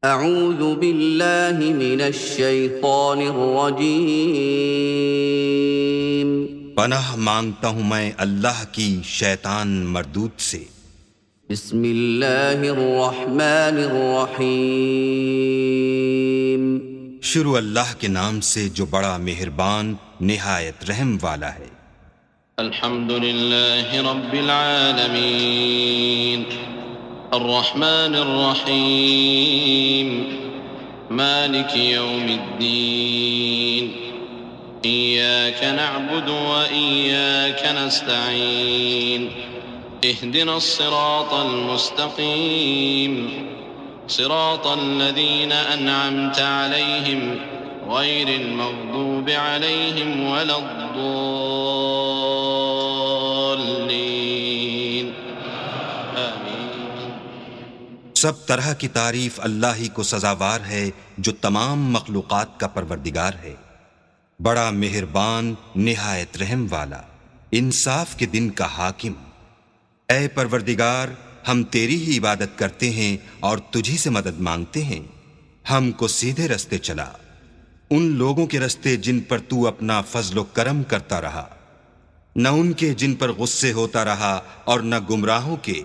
اعوذ باللہ من الشیطان الرجیم پناہ مانگتا ہوں میں اللہ کی شیطان مردود سے۔ بسم اللہ الرحمن الرحیم شروع اللہ کے نام سے جو بڑا مہربان نہایت رحم والا ہے۔ الحمد للہ رب العالمین الرحمن الرحیم مالک یوم الدین ایاک نعبد و ایاک نستعین اهدنا الصراط المستقیم صراط الذین انعمت علیہم غیر المغضوب علیہم ولا الضالین آمین۔ سب طرح کی تعریف اللہ ہی کو سزاوار ہے جو تمام مخلوقات کا پروردگار ہے، بڑا مہربان نہایت رحم والا، انصاف کے دن کا حاکم۔ اے پروردگار، ہم تیری ہی عبادت کرتے ہیں اور تجھی سے مدد مانگتے ہیں، ہم کو سیدھے رستے چلا، ان لوگوں کے رستے جن پر تو اپنا فضل و کرم کرتا رہا، نہ ان کے جن پر غصے ہوتا رہا، اور نہ گمراہوں کے